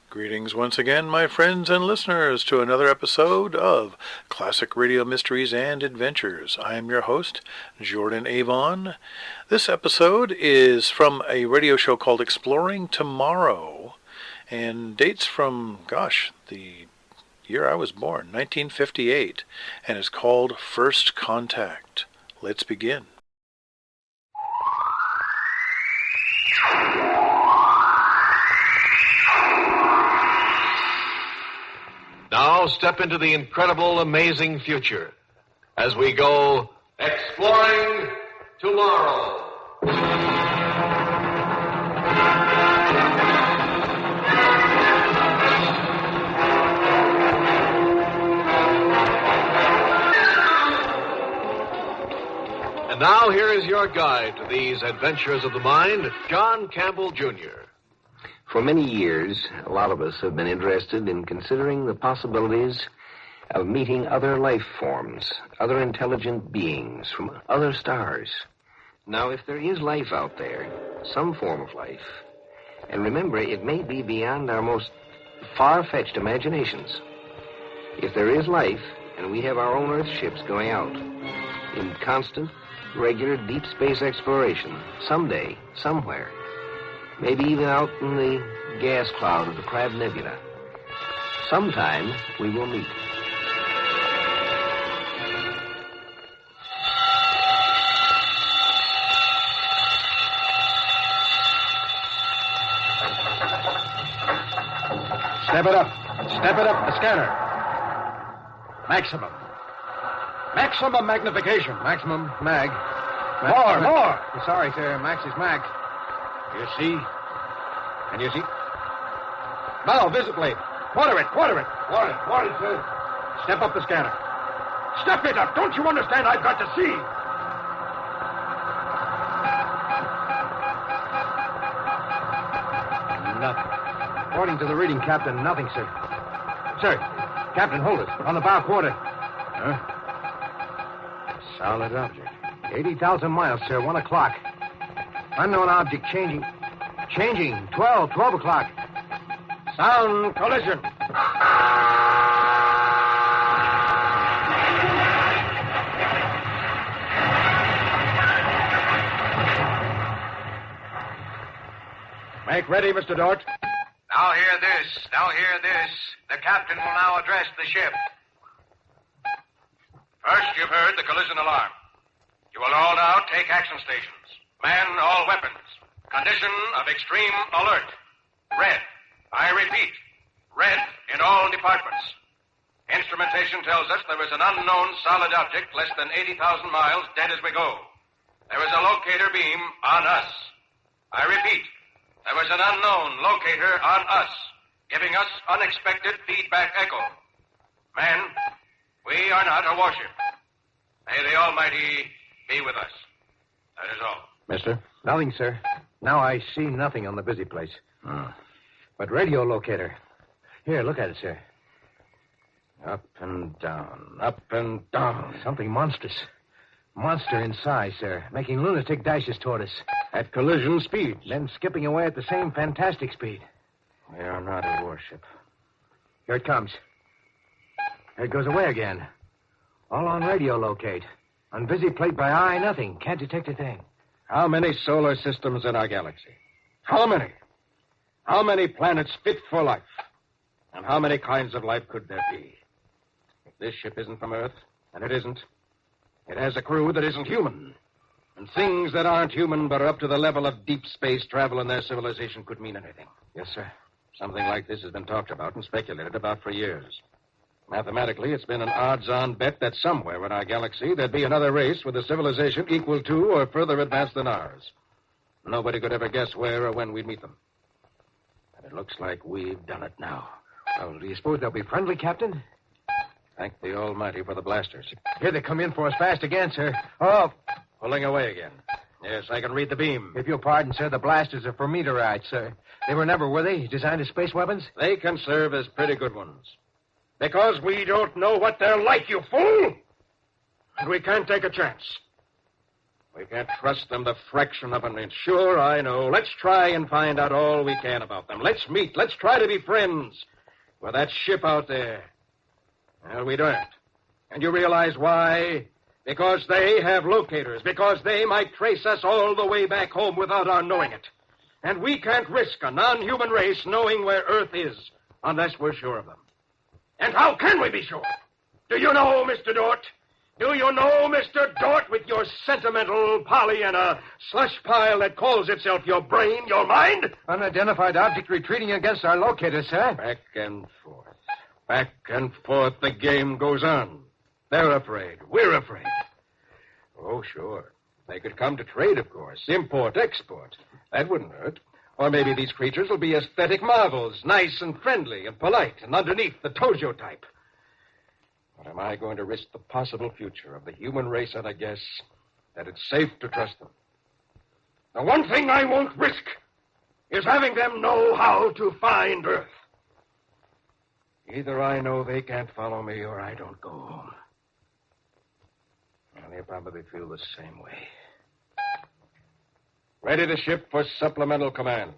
Greetings once again, my friends and listeners, to another episode of Classic Radio Mysteries and Adventures. I am your host, Jordan Avon. This episode is from a radio show called Exploring Tomorrow, and dates from, the year I was born, 1958, and is called First Contact. Let's begin. Now step into the incredible, amazing future as we go exploring tomorrow. And now here is your guide to these adventures of the mind, John Campbell, Jr. For many years, a lot of us have been interested in considering the possibilities of meeting other life forms, other intelligent beings from other stars. Now, if there is life out there, some form of life, and remember, it may be beyond our most far-fetched imaginations. If there is life, and we have our own Earth ships going out in constant, regular deep space exploration, someday, somewhere, maybe even out in the gas cloud of the Crab Nebula, sometime we will meet. Step it up. Step it up, the scanner. Maximum. Maximum magnification. Maximum mag. More. Sorry, sir. Max is mag. You see? Can you see? Now, visibly. Quarter it. Quarter it, sir. Step up the scanner. Step it up. Don't you understand? I've got to see. Nothing. According to the reading, Captain, nothing, sir. Sir, Captain, hold it. On the bow quarter. Huh? Solid object. 80,000 miles, sir. 1 o'clock. Unknown object changing. 12 o'clock. Sound collision. Make ready, Mr. Dort. Now hear this. The captain will now address the ship. First, you've heard the collision alarm. You will all now take action stations. Man all weapons. Condition of extreme alert. Red. I repeat, red in all departments. Instrumentation tells us there is an unknown solid object less than 80,000 miles dead as we go. There is a locator beam on us. I repeat, there is an unknown locator on us, giving us unexpected feedback echo. Men, we are not a warship. May the Almighty be with us. That is all. Mister? Nothing, sir. Now I see nothing on the busy place. But radio locator. Here, look at it, sir. Up and down, up and down. Something monstrous. Monster in size, sir. Making lunatic dashes toward us. At collision speed. Then skipping away at the same fantastic speed. We are not a warship. Here it comes. Here it goes away again. All on radio locate. On busy plate by eye, nothing. Can't detect a thing. How many solar systems in our galaxy? How many? How many planets fit for life? And how many kinds of life could there be? If this ship isn't from Earth, and it isn't, it has a crew that isn't human. And things that aren't human but are up to the level of deep space travel in their civilization could mean anything. Yes, sir. Something like this has been talked about and speculated about for years. Mathematically, it's been an odds-on bet that somewhere in our galaxy there'd be another race with a civilization equal to or further advanced than ours. Nobody could ever guess where or when we'd meet them. And it looks like we've done it now. Well, do you suppose they'll be friendly, Captain? Thank the Almighty for the blasters. Here they come in for us fast again, sir. Oh, Pulling away again. Yes, I can read the beam. if you'll pardon, sir, the blasters are for meteorites, sir. They were never, were they, designed as space weapons? They can serve as pretty good ones. Because we don't know what they're like, you fool! And we can't take a chance. We can't trust them the fraction of an inch. Sure, I know. Let's try and find out all we can about them. Let's meet. Let's try to be friends with that ship out there. Well, we don't. And you realize why? Because they have locators. Because they might trace us all the way back home without our knowing it. And we can't risk a non-human race knowing where Earth is unless we're sure of them. And how can we be sure? Do you know, Mr. Dort? Do you know, Mr. Dort, with your sentimental Pollyanna slush pile that calls itself your brain, your mind? Unidentified object retreating against our locator, sir. Back and forth. Back and forth, the game goes on. They're afraid. We're afraid. Oh, sure. They could come to trade, of course. Import, export. That wouldn't hurt. Or maybe these creatures will be aesthetic marvels, nice and friendly and polite, and underneath the Tojo type. But am I going to risk the possible future of the human race on a guess that it's safe to trust them? The one thing I won't risk is having them know how to find Earth. Either I know they can't follow me or I don't go home. And they'll probably feel the same way. Ready to ship for supplemental command.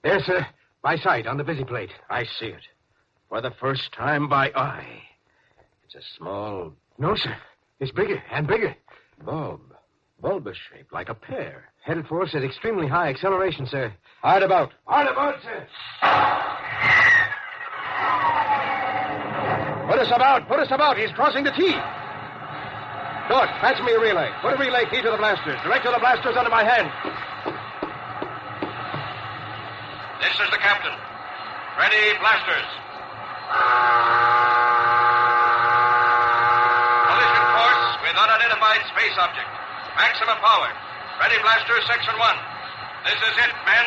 There, sir. By sight on the busy plate. I see it. For the first time by eye. It's a small... No, sir. It's bigger and bigger. bulb. Bulbous shape, like a pear. Headed for us at extremely high acceleration, sir. Hard about. Hard about, sir. Put us about. Put us about. He's crossing the T. Dort, patch me a relay. Put a relay key to the blasters. Direct to the blasters under my hand. This is the captain. Ready, blasters. Collision course with unidentified space object. Maximum power. Ready, blasters, section 1. This is it, men.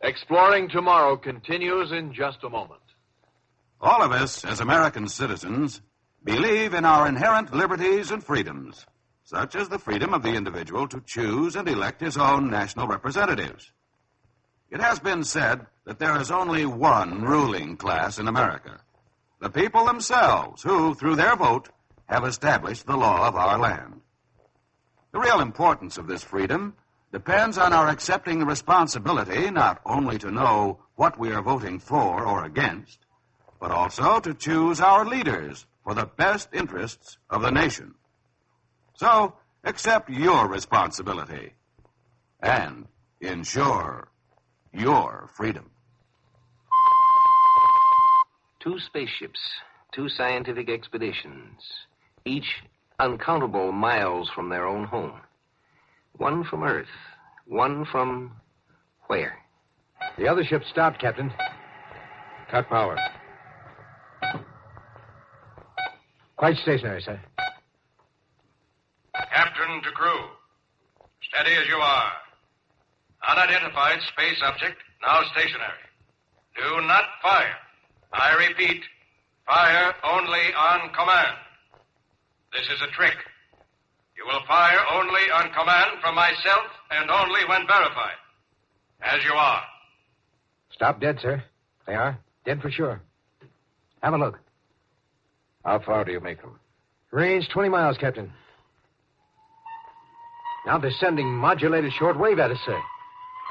Exploring Tomorrow continues in just a moment. All of us, as American citizens, believe in our inherent liberties and freedoms, such as the freedom of the individual to choose and elect his own national representatives. It has been said that there is only one ruling class in America, the people themselves, who, through their vote, have established the law of our land. The real importance of this freedom depends on our accepting the responsibility not only to know what we are voting for or against, but also to choose our leaders for the best interests of the nation. So, accept your responsibility and ensure your freedom. 2 spaceships, 2 scientific expeditions, each uncountable miles from their own home. One from Earth, one from where? The other ship stopped, Captain. Cut power. Quite stationary, sir. Captain to crew. Steady as you are. Unidentified space object, now stationary. Do not fire. I repeat, fire only on command. This is a trick. You will fire only on command from myself and only when verified. As you are. Stop dead, sir. They are. Dead for sure. Have a look. How far do you make them? Range 20 miles, Captain. Now they're sending modulated shortwave at us, sir.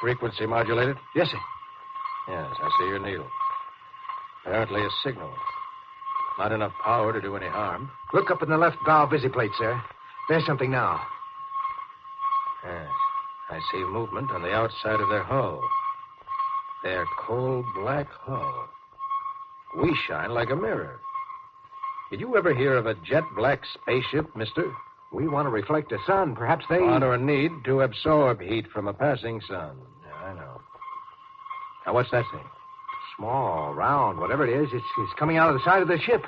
Frequency modulated? Yes, sir. Yes, I see your needle. Apparently a signal. Not enough power to do any harm. Look up in the left bow visiplate, sir. There's something now. Yes, I see movement on the outside of their hull. Their coal black hull. We shine like a mirror. Did you ever hear of a jet black spaceship, mister? We want to reflect the sun. Perhaps they... Want or need to absorb heat from a passing sun. Yeah, I know. Now, what's that thing? Small, round, whatever it is, it's coming out of the side of the ship.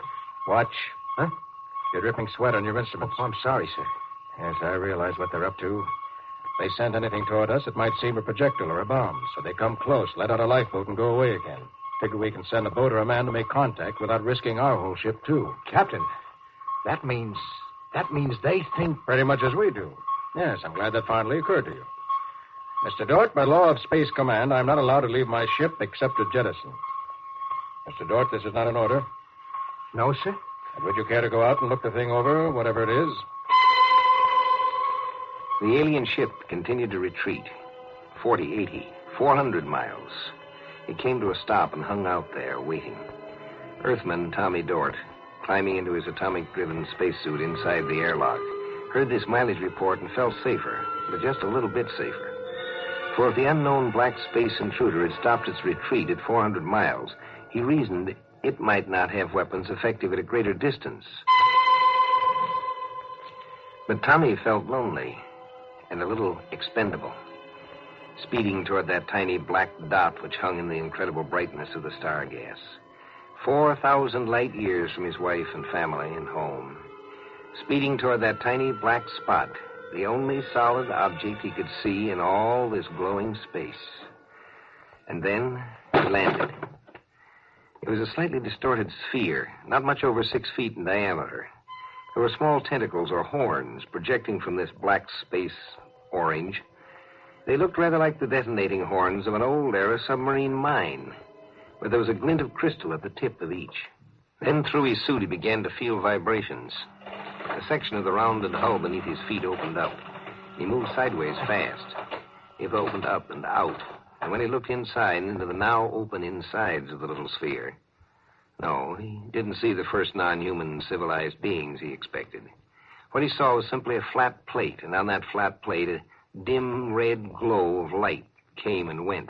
Watch. Huh? You're dripping sweat on your instruments. Oh, I'm sorry, sir. Yes, I realize what they're up to. If they send anything toward us, it might seem a projectile or a bomb. So they come close, let out a lifeboat, and go away again. Figure we can send a boat or a man to make contact without risking our whole ship, too. Captain, that means they think... Pretty much as we do. Yes, I'm glad that finally occurred to you. Mr. Dort, by law of Space Command, I'm not allowed to leave my ship except to jettison. Mr. Dort, this is not an order. No, sir. And would you care to go out and look the thing over, whatever it is? The alien ship continued to retreat. 40, 80, 400 miles. It came to a stop and hung out there, waiting. Earthman Tommy Dort, climbing into his atomic-driven spacesuit inside the airlock, heard this mileage report and felt safer, but just a little bit safer. For if the unknown black space intruder had stopped its retreat at 400 miles, he reasoned it might not have weapons effective at a greater distance. But Tommy felt lonely and a little expendable, speeding toward that tiny black dot which hung in the incredible brightness of the star gas. 4,000 light years from his wife and family and home. Speeding toward that tiny black spot, the only solid object he could see in all this glowing space. And then he landed. It was a slightly distorted sphere, not much over 6 feet in diameter. There were small tentacles or horns projecting from this black space orange. They looked rather like the detonating horns of an old-era submarine mine, where there was a glint of crystal at the tip of each. Then through his suit he began to feel vibrations. A section of the rounded hull beneath his feet opened up. He moved sideways fast. It opened up and out. And when he looked inside into the now open insides of the little sphere, no, he didn't see the first non-human civilized beings he expected. What he saw was simply a flat plate, and on that flat plate a dim red glow of light came and went.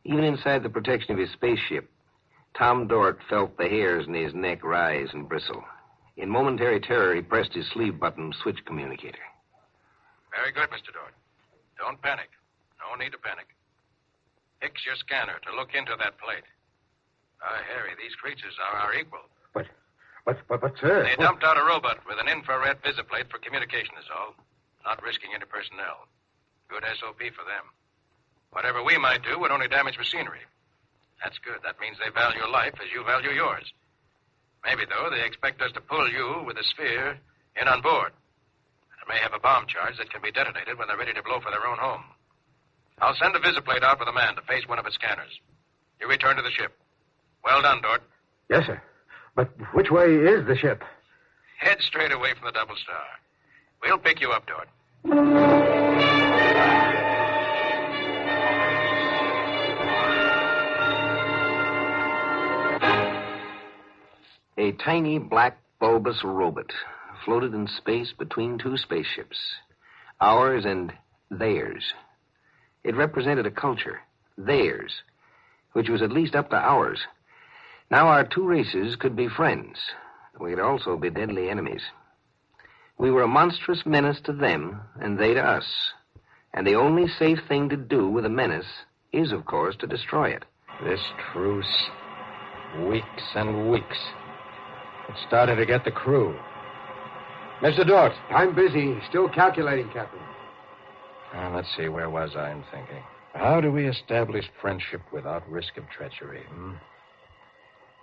Even inside the protection of his spaceship, Tom Dort felt the hairs in his neck rise and bristle. In momentary terror, he pressed his sleeve button to switch communicator. Very good, Mr. Dort. Don't panic. No need to panic. Fix your scanner to look into that plate. Harry, these creatures are our equal. But, sir... They dumped out a robot with an infrared visiplate for communication is all. Not risking any personnel. Good SOP for them. Whatever we might do would only damage machinery. That's good. That means they value life as you value yours. Maybe, though, they expect us to pull you with a sphere in on board. It may have a bomb charge that can be detonated when they're ready to blow for their own home. I'll send a visiplate out with a man to face one of its scanners. You return to the ship. Well done, Dort. Yes, sir. But which way is the ship? Head straight away from the Double Star. We'll pick you up, Dort. A tiny black bulbous robot floated in space between two spaceships, ours and theirs. It represented a culture, theirs, which was at least up to ours. Now our two races could be friends. We could also be deadly enemies. We were a monstrous menace to them, and they to us. And the only safe thing to do with a menace is, of course, to destroy it. This truce, weeks and weeks. It's starting to get the crew. Mr. Dort. I'm busy. Still calculating, Captain. Let's see, where was I in thinking? How do we establish friendship without risk of treachery?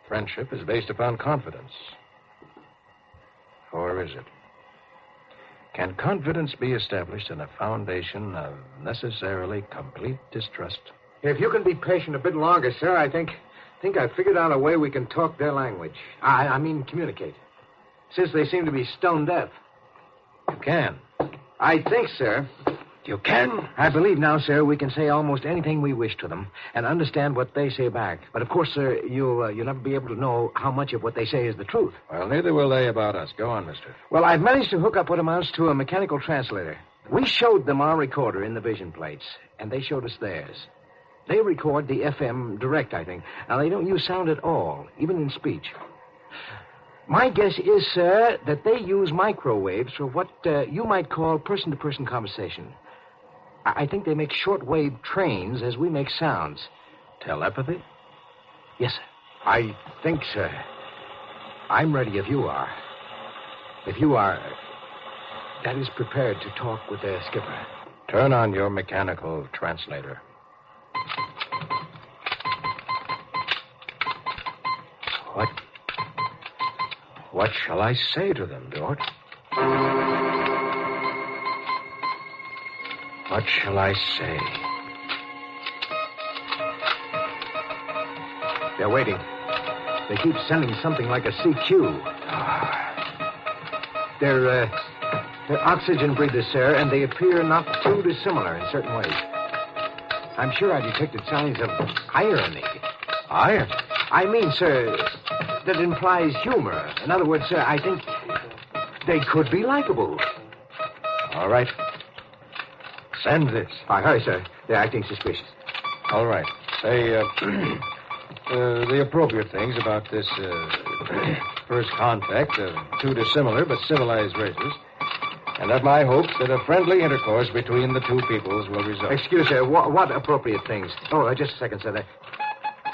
Friendship is based upon confidence. Or is it? Can confidence be established in a foundation of necessarily complete distrust? If you can be patient a bit longer, sir, I think I've figured out a way we can talk their language. I mean, communicate. Since they seem to be stone deaf. You can. I think, sir. You can? I believe now, sir, we can say almost anything we wish to them and understand what they say back. But, of course, sir, you'll never be able to know how much of what they say is the truth. Well, neither will they about us. Go on, mister. Well, I've managed to hook up what amounts to a mechanical translator. We showed them our recorder in the vision plates, and they showed us theirs. They record the FM direct, I think. Now, they don't use sound at all, even in speech. My guess is, sir, that they use microwaves for what you might call person-to-person conversation. I think they make short-wave trains as we make sounds. Telepathy? Yes, sir. I think, sir. I'm ready if you are. If you are, that is, prepared to talk with the skipper. Turn on your mechanical translator. What shall I say to them, Dort? What shall I say? They're waiting. They keep sending something like a CQ. They're oxygen breathers, sir, and they appear not too dissimilar in certain ways. I'm sure I detected signs of irony. Irony? I mean, sir, that implies humor. In other words, sir, I think they could be likable. All right. Send this. Hurry, sir. They're acting suspicious. All right. Say, the appropriate things about this first contact of two dissimilar but civilized races, and that my hopes that a friendly intercourse between the two peoples will result. Excuse, sir. What appropriate things? Oh, just a second, sir.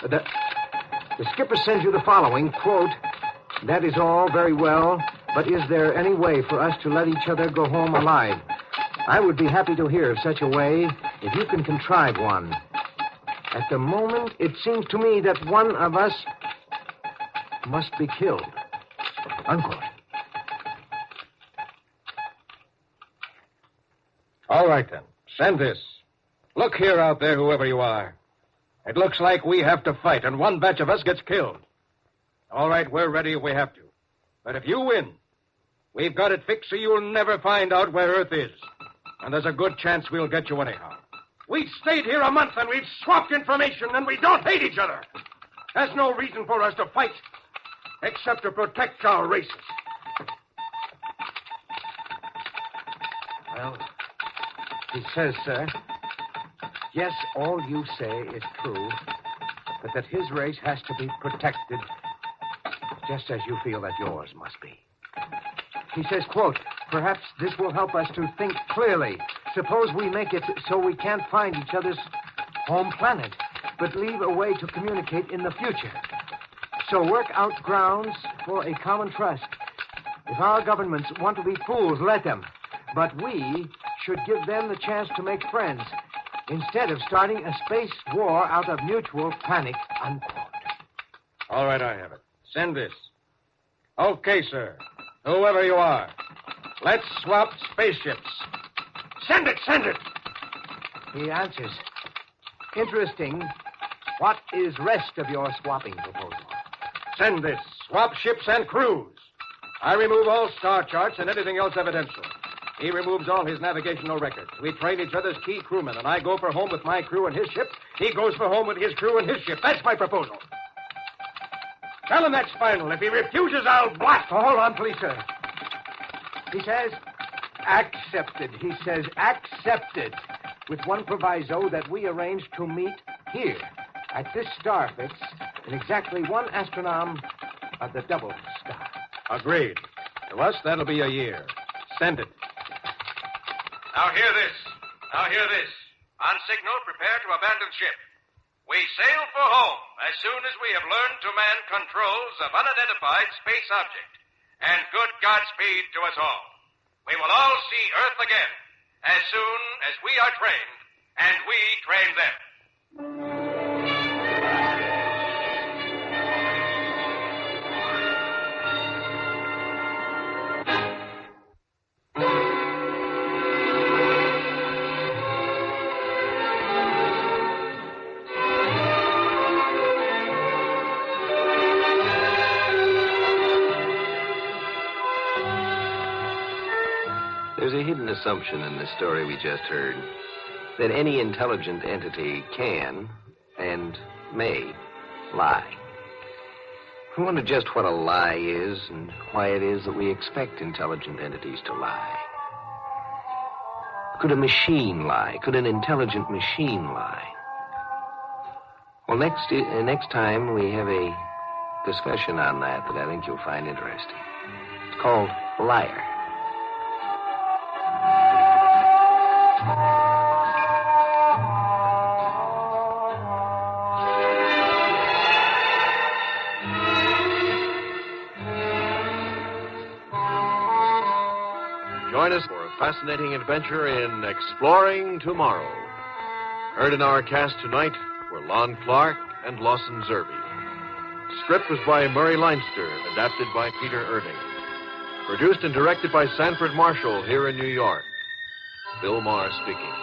The skipper sends you the following, quote, "That is all very well, but is there any way for us to let each other go home alive? I would be happy to hear of such a way if you can contrive one. At the moment, it seems to me that one of us must be killed." Unquote. All right, then. Send this. Look here out there, whoever you are. It looks like we have to fight, and one batch of us gets killed. All right, we're ready if we have to. But if you win, we've got it fixed so you'll never find out where Earth is. And there's a good chance we'll get you anyhow. We've stayed here a month, and we've swapped information, and we don't hate each other. There's no reason for us to fight, except to protect our races. Well, he says, sir, yes, all you say is true, but that his race has to be protected just as you feel that yours must be. He says, quote, "Perhaps this will help us to think clearly. Suppose we make it so we can't find each other's home planet, but leave a way to communicate in the future. So work out grounds for a common trust. If our governments want to be fools, let them. But we should give them the chance to make friends, instead of starting a space war out of mutual panic," unquote. All right, I have it. Send this. Okay, sir. Whoever you are, let's swap spaceships. Send it, send it. He answers, "Interesting. What is rest of your swapping proposal?" Send this. Swap ships and crews. I remove all star charts and anything else evidential. He removes all his navigational records. We trade each other's key crewmen, and I go for home with my crew and his ship. He goes for home with his crew and his ship. That's my proposal. Tell him that's final. If he refuses, I'll blast. Oh, hold on, please, sir. He says, accepted. He says, accepted. With one proviso that we arrange to meet here, at this star fix, in exactly one astronome of the double star. Agreed. To us, that'll be a year. Send it. Now hear this. On signal, prepare to abandon ship. We sail for home as soon as we have learned to man controls of unidentified space object. And good Godspeed to us all. We will all see Earth again as soon as we are trained, and we train them. There's a hidden assumption in the story we just heard that any intelligent entity can and may lie. I wonder just what a lie is and why it is that we expect intelligent entities to lie. Could a machine lie? Could an intelligent machine lie? Well, next time we have a discussion on that I think you'll find interesting. It's called Liar. Join us for a fascinating adventure in Exploring Tomorrow. Heard in our cast tonight were Lon Clark and Lawson Zerbe. Script was by Murray Leinster, adapted by Peter Irving. Produced and directed by Sanford Marshall here in New York. Bill Maher speaking.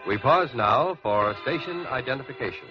We pause now for station identification.